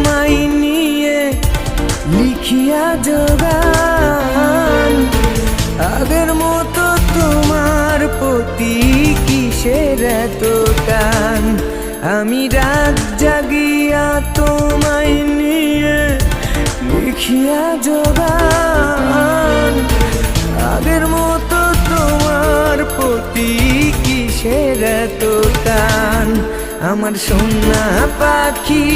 তোমায় নিয়ে লিখিয়া জগান। আগের মতো তোমার প্রতি কিসের এত টান? আমি রাত জাগিয়া তোমায় নিয়ে লিখিয়া জগান। আগের মতো তোমার প্রতি কিসের এত টান? আমার সোনা পাখি